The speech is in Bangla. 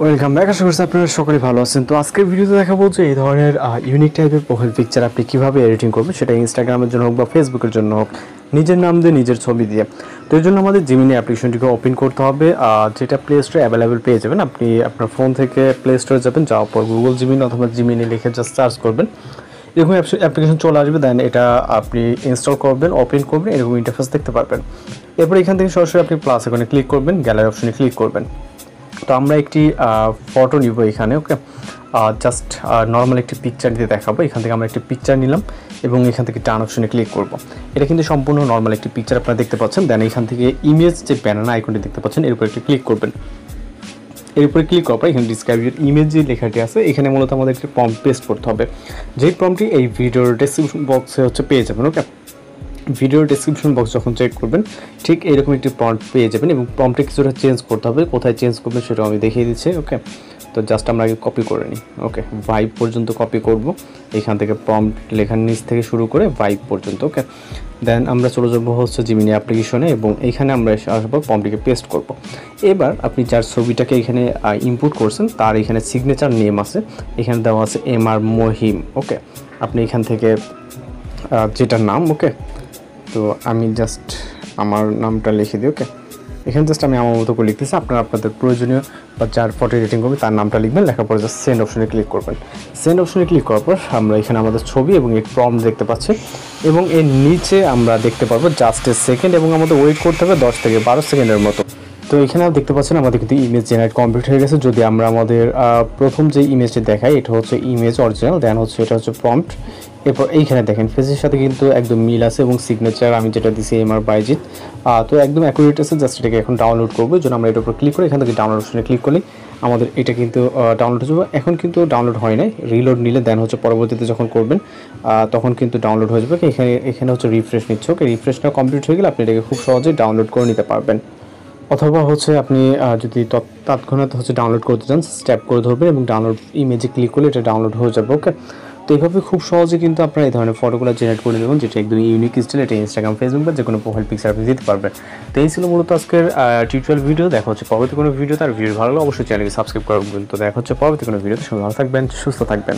Welcome back. আশা করছি আপনারা সকলে ভালো আছেন। তো আজকের ভিডিওতে দেখাবো যে এই ধরনের ইউনিক টাইপের প্রোফাইল পিকচার আপনি কীভাবে এডিটিং করবেন, সেটা ইনস্টাগ্রামের জন্য হোক বা ফেসবুকের জন্য হোক, নিজের নাম দিয়ে নিজের ছবি দিয়ে। তো এর জন্য আমাদের জিমিনি অ্যাপ্লিকেশনটিকে ওপেন করতে হবে, যেটা প্লে স্টোরে অ্যাভেলেবেল পেয়ে যাবেন। আপনি আপনার ফোন থেকে প্লে স্টোরে যাবেন, যাওয়ার পর গুগল জিমিনি অথবা জিমিনি লিখে জাস্ট সার্চ করবেন, এরকম অ্যাপ্লিকেশন চলে আসবে। দেন এটা আপনি ইনস্টল করবেন, ওপেন করবেন, এরকম ইন্টারফেস দেখতে পারবেন। এরপর এখান থেকে সরাসরি আপনি প্লাস আইকনে ক্লিক করবেন, গ্যালারি অপশনে ক্লিক করবেন। তো আমরা একটি ফটো নিব এখানে, ওকে। জাস্ট নর্মাল একটি পিকচার দিয়ে দেখাবো। এখান থেকে আমরা একটি পিকচার নিলাম এবং এখান থেকে টার্ন অপশনে ক্লিক করব। এটা কিন্তু সম্পূর্ণ নর্মাল একটি পিকচার আপনারা দেখতে পাচ্ছেন। দেন এখান থেকে ইমেজ যে ব্যানানা আইকনটি দেখতে পাচ্ছেন, এর উপর একটি ক্লিক করবেন। এর উপরে ক্লিক করার পর এখানে ডিসক্রাইব ইউর ইমেজ যে লেখাটি আছে, এখানে মূলত আমাদের একটি প্রম্পট পেস্ট করতে হবে। যেই প্রম্পটটি এই ভিডিওর ডেসক্রিপশন বক্সে পেয়ে যাবেন, ওকে। ভিডিওর ডেসক্রিপশন বক্স যখন চেক করবেন, ঠিক এরকম একটি প্রম্পট পেয়ে যাবেন এবং প্রম্পটে কিছুটা চেঞ্জ করতে হবে। কোথায় চেঞ্জ করবেন সেটাও আমি দেখিয়ে দিচ্ছি, ওকে। তো জাস্ট আমরা আগে কপি করে নিই, ওকে। ভাইব পর্যন্ত কপি করব, এখান থেকে প্রম্পট লেখার নিচ থেকে শুরু করে ভাইব পর্যন্ত, ওকে। দেন আমরা চলে যাবো জিমিনি অ্যাপ্লিকেশনে এবং এইখানে আমরা আসার পর প্রম্পটটিকে পেস্ট করব। এবার আপনি যার ছবিটাকে এখানে ইনপুট করছেন তার এখানে সিগনেচার নেম আছে, এখানে দেওয়া আছে MR মহিম, ওকে। আপনি এখান থেকে যেটার নাম, ওকে। তো আমি জাস্ট আমার নামটা লিখে দিই, ওকে। এখানে জাস্ট আমি আমার মতো করে লিখতেছি, আপনারা আপনাদের প্রয়োজনীয় বা যার ফটো এডিটিং করবে তার নামটা লিখবেন। লেখার পরে জাস্ট সেন্ড অপশনে ক্লিক করবেন। সেন্ড অপশনে ক্লিক করার পর আমরা এখানে আমাদের ছবি এবং এর প্রম্পট দেখতে পাচ্ছি এবং এর নিচে আমরা দেখতে পারবো জাস্ট এ সেকেন্ড এবং আমাদের ওয়েট করতে হবে 10 থেকে 12 সেকেন্ডের মতো। তো এখানে দেখতে পাচ্ছেন আমাদের কিন্তু ইমেজ জেনারেট কমপ্লিট হয়ে গেছে। যদি আমরা আমাদের প্রথম যে ইমেজটি দেখাই, এটা হচ্ছে ইমেজ অরিজিনাল, দেন এটা হচ্ছে প্রম্পট। এরপর এইখানে দেখেন ফেসের সাথে কিন্তু একদম মিল আছে এবং সিগনেচার আমি যেটা দিছি MR বাইজিৎ, তো একদম অ্যাকুরেট আছে। জাস্ট এটাকে এখন ডাউনলোড করবো, এই জন্য আমরা এটার উপর ক্লিক করে এখান থেকে ডাউনলোড অপশনে ক্লিক করলে আমাদের এটা কিন্তু ডাউনলোড হয়ে যাবে। এখন কিন্তু ডাউনলোড হয় নাই, রিলোড নিলে দেন পরবর্তীতে যখন করবেন তখন কিন্তু ডাউনলোড হয়ে যাবে। এখানে রিফ্রেশ নিচ্ছে, ওকে। রিফ্রেশটা কমপ্লিট হয়ে গেলে আপনি এটাকে খুব সহজেই ডাউনলোড করে নিতে পারবেন। অথবা আপনি যদি তৎক্ষণাৎ ডাউনলোড করতে চান, স্ট্যাপ করে ধরবেন এবং ডাউনলোড ইমেজে ক্লিক করলে এটা ডাউনলোড হয়ে যাবে, ওকে। তো এইভাবে খুব সহজে কিন্তু আপনারা এই ধরনের ফটোগুলো জেনারেট করে দেবেন, যেটা একদম ইউনিক স্টাইল। এটা ইনস্টাগ্রাম, ফেসবুক বা যে কোনো প্রোফাইল পিকচার আপনি দিতে পারবেন। তো এই ছিল মূলত আজকের টিউটোরিয়াল ভিডিও। দেখা হচ্ছে পরবর্তী কোনো ভিডিও। তার ভিডিও ভালো লাগলে অবশ্যই চ্যানেলকে সাবস্ক্রাইব করবেন। তো দেখা হচ্ছে পরবর্তী কোনো ভিডিওতে। ভালো থাকবেন, সুস্থ থাকবেন।